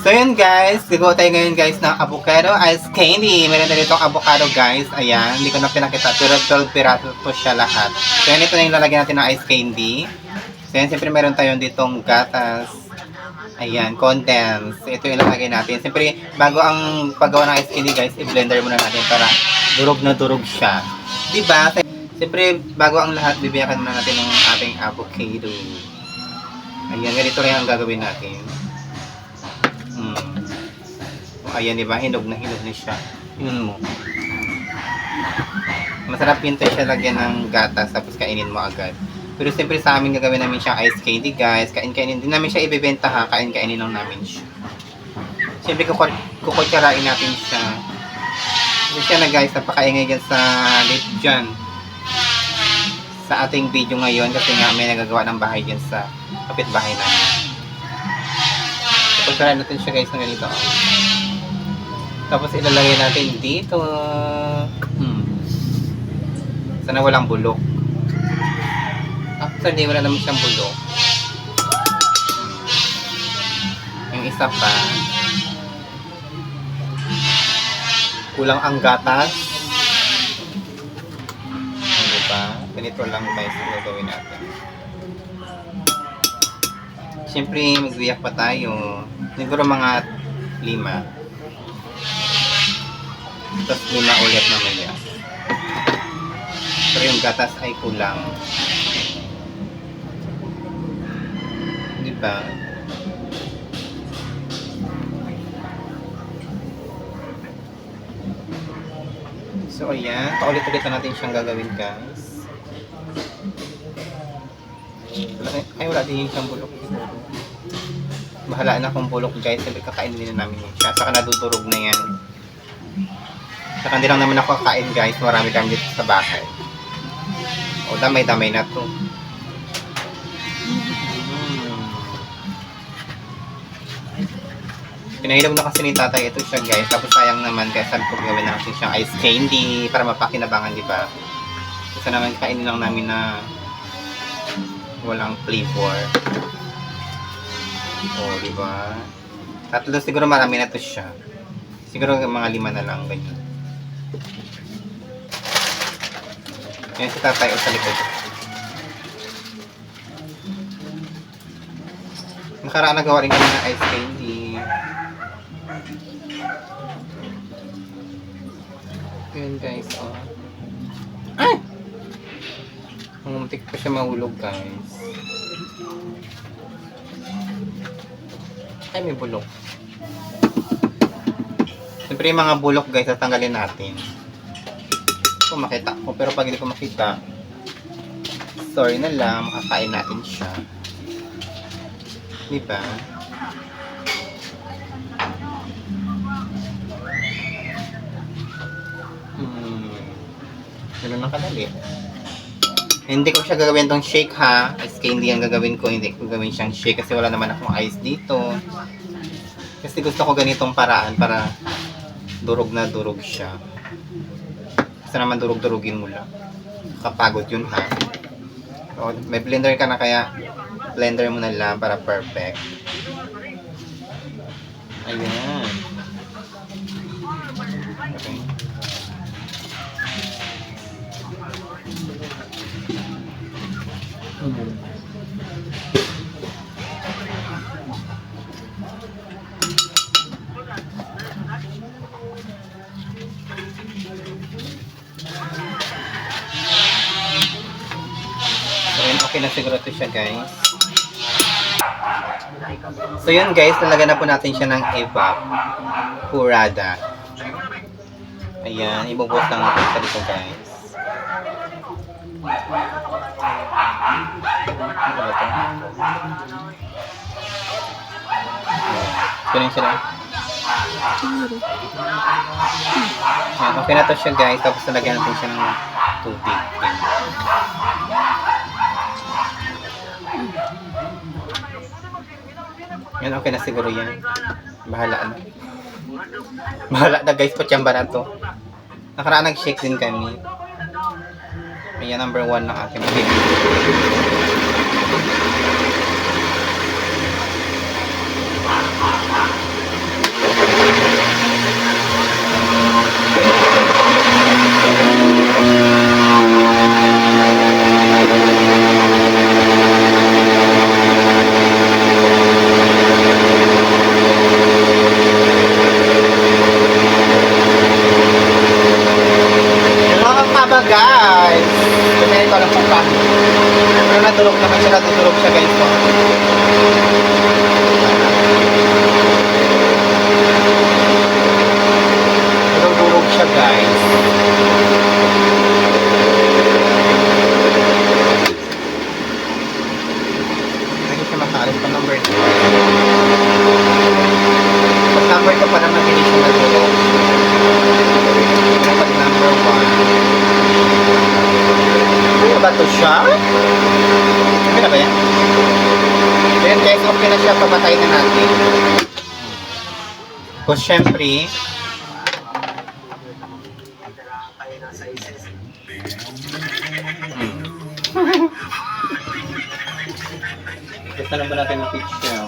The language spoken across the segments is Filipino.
So yun guys, gagawa tayo ngayon guys ng avocado ice candy. Meron na ditong avocado guys. Ayan, hindi ko na pinakita pero 12 piraso po siya lahat. So yan, ito na yung lalagyan natin ng ice candy. So yan, siyempre meron tayong ditong gatas. Ayan, condense. Ito yung lalagay natin. Siyempre, bago ang paggawa ng ice candy guys, i-blender muna natin para durog na durog siya. Diba? Siyempre, bago ang lahat, bibiyakan muna natin ng ating avocado. Ayan, ganito rin ang gagawin natin. Ayan, diba? Hinog na siya. Yun mo. Masarap yun tayo siya lagyan ng gatas tapos kainin mo agad. Pero siyempre sa amin gagawin namin siya ice candy guys. Kainin din namin siya ibebenta ha. Kainin lang namin siya. Siyempre kukutsarain natin siya. Kasi siya na guys, napakaingay dyan sa late dyan. Sa ating video ngayon kasi nga may nagagawa ng bahay dyan sa kapitbahay namin. Kukutsarain natin siya guys ng ganito. Tapos ilalagay natin dito. Sana walang bulok. Actually, wala naman siyang bulok. Yung isa pa, kulang ang gatas. Diba? Ganito lang guys ang gagawin natin. Siyempre, magbiyak pa tayo. Siguro mga 5. Tapos 5 ulit mamaya. Pero yung gatas ay kulang. Diba? So ayan, paulit-ulit na natin siyang gagawin guys. Ay wala din siyang bulok siguro. Bahala na kung bulok guys, sabi kakainin din namin siya. Saka nadudurog na yan. Saka hindi lang naman ako kakain guys, marami kami dito sa bahay. O damay-damay na to. Pinahilog na kasi ni tatay ito siya guys. Tapos sayang naman kaya sabi ko gawin natin siyang ice candy para mapakinabangan, di ba? Kasi naman kainin lang namin na walang flavor. O, di ba? Tatlo siguro marami na to siya. Siguro mga 5 na lang ganyan. Yan si tatay o sa likod. Nakaraan nagawa rin kami ng ice candy. Yun guys, oh. Ay! Muntik pa siya mahulog guys. Ay, may bulok. Siyempre yung mga bulok guys, tatanggalin natin. Kung makita ko, pero pag hindi ko makita, sorry na lang, makakain natin siya. Diba? Ganun lang kadali. Hindi ko siya gagawin tong shake ha. Ice candy ang gagawin ko. Hindi ko gawin siyang shake kasi wala naman akong ice dito. Kasi gusto ko ganitong paraan para durog na durog siya. Kasi naman durog-durugin mo lang. Kapagod yun ha. So, may blender ka na kaya blender mo na lang para perfect. Ayan. Okay. Okay na siguro ito siya guys. So yun guys, talaga na po natin siya ng evaporada. Ayan, ibubuhos lang natin sa dito guys. Ano ba ito? Ayan, sila. Ayan, okay na to siya guys. Tapos nalagyan natin siya ng tubig. Yan, okay na siguro yan. Bahala na. Bahala na guys, patsamba na to. Nakaraan nag-shake din kami. Ayan, number 1 ng ating baby. Durog-durog siya guys. Hindi siya makaalis pa number 2. Pag number 2 parang nabili siya na durog. Pag number 1. Ano ba ito siya? Okay na ba yan? Then guys, okay na siya. Papatay na natin. Kung syempre, gusto na ba natin yung pitch show?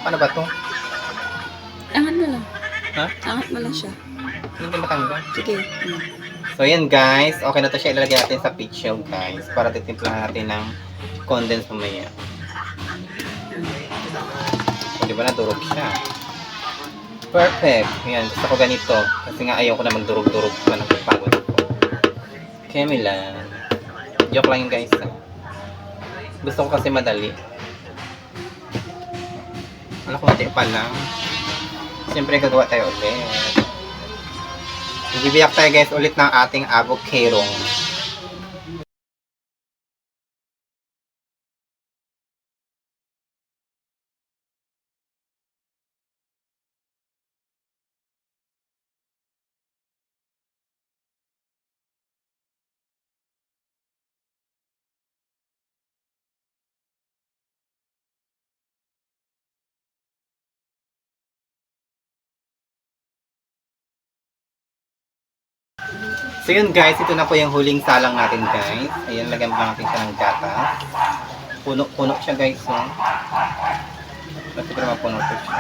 Paano ba ito? Angat mo lang. Ha? Angat mo lang siya. Hindi matanggal. Sige. So yan guys, okay na to siya. Ilalagay natin sa pitch show guys. Para titimplahan natin ng condense mamaya. So, di ba nadurog siya? Perfect. Yan, gusto ko ganito. Kasi nga ayaw ko na magdurog-durog pa ng pagpagod ko. Kemilan. Joke lang yun guys. Gusto ko kasi madali. Wala ko mati pa lang. Siyempre gagawa tayo ulit. Ibibiyak tayo guys ulit ng ating avocado. So yun guys, ito na po yung huling salang natin guys. Ayan, lagyan pa natin siya ng gatas. Puno-puno siya guys. So. Kasi para mapuno po siya.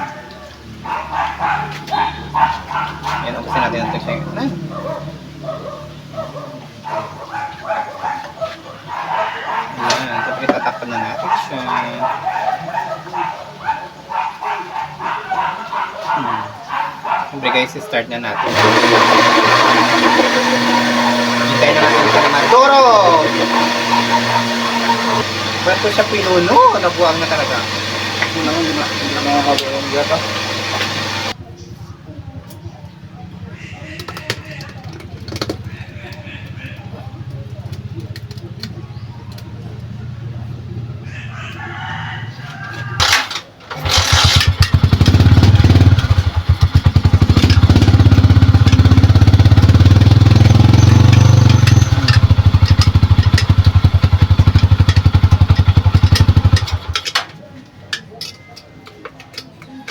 Ayan, ubusin natin ito siya. Ayan, tapos itatakpan na natin siya. Siyempre guys, start na natin. Hintay na natin siya naman. Duro! Ba't ko siya pinuno? Nabuang na talaga. Hindi na makakabuang gata.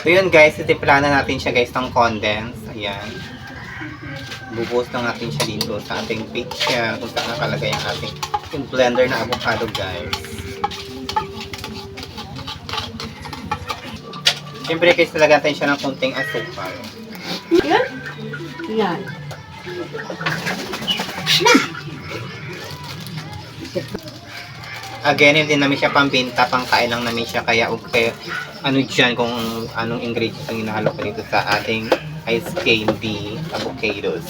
So yun guys, itimpla na natin siya guys ng condense. Ayan. Bubuhos lang natin siya dito sa ating picture kung saan nakalagay ang ating yung blender na avocado guys. Siyempre guys, talagyan natin siya ng konting asukal. Yan? Yan. Again, hindi namin siya pambinta, pangkain lang namin siya. Kaya okay, ano dyan kung anong ingredients ang hinahalo ko dito sa ating ice candy avocados.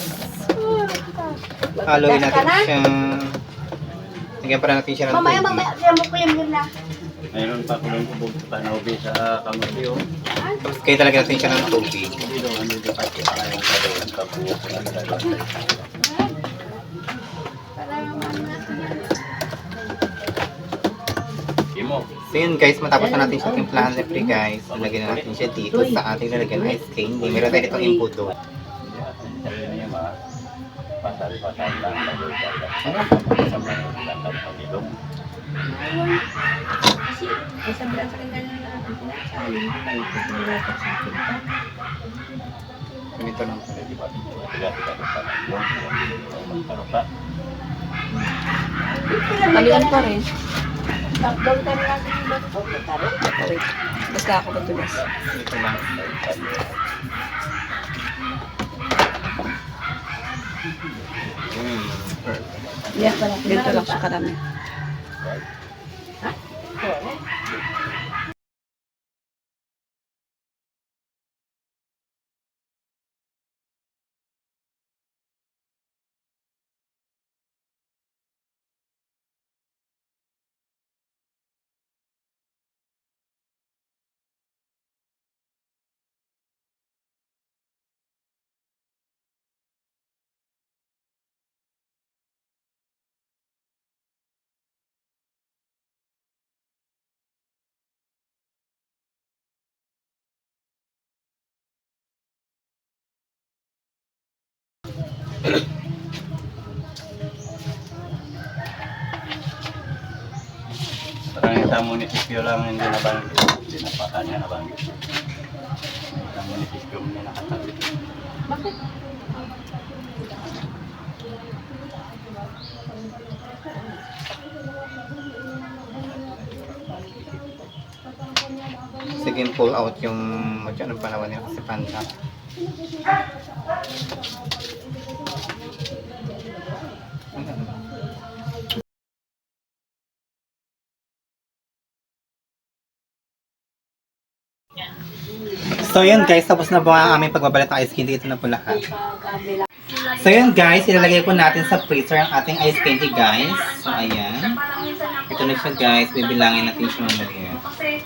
Haluin natin siya. Lagyan pa natin siya ng tubig. Mamaya, kaya mo ko yung na. Mayroon pa ko ng ubog sa panobi sa kamutyo. Tapos kaya talaga natin siya ng tubig. Hindi doon, ano dito kasi para yung kalawang kapuha ko ng kalawang. Imo. So yun guys, matapos na natin siya timplahan siyempre guys. Lagyan na natin siya dito sa ating lalagyan ng ice candy. Meron tayo ditong input doon. Sabi niya mga pasal-pasal lang. Sa mga pag-ilong. Kasi, ay sabi lang sa kanya na sabi mo, ay pagkakalapat sa akin ka. Ganito lang. Balikan pa rin. Lockdown time natin yung bato, taro. Wait. Basta ako matulas. Ganito lang. Yan pala. Ganito lang siya karami. Parang isang munisipyo lang hindi nabanggit. Hindi na pa kanya nabanggit. Isang munisipyo mo na nakatabi. Sige, pull out yung anong panawan niya kasi panta. So yun guys, tapos na po ang aming pagbabalat ng ice candy. Ito na po lahat. So yun guys, ilalagay po natin sa freezer ang ating ice candy guys. So ayan. Ito na siya guys, bibilangin natin siya mamaya. Kasi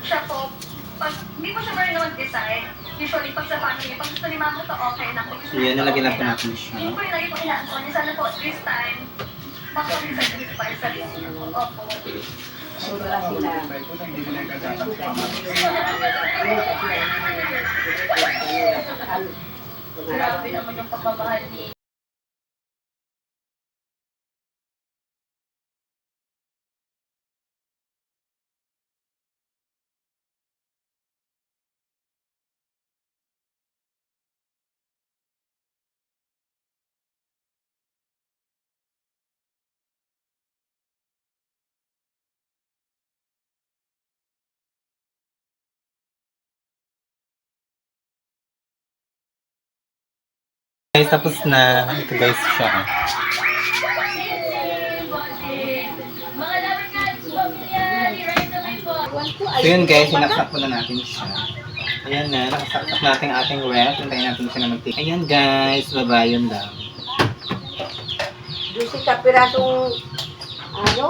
siya po, pag hindi po siya marunong mag-design, usually pag sa family, pag gusto ni mama to okay na po. So yun, nalagyan na po natin siya. Yun po yung lagi po inaanto niya. Sana po this time, makapag-design pa yung sarili niya po. Opo. Sobra sila. Grabe naman yung pagmamahal ni Guys, tapos na. Ito guys siya. mga dapat nga, pamilya, i-write na kayo po. So yun guys, sinaksak na natin siya. Ayan na, nakasaksak natin ang ating ref. Hintayin natin siya na mag-take. Ayan guys, baba yun lang. 12 ka pirasong ano?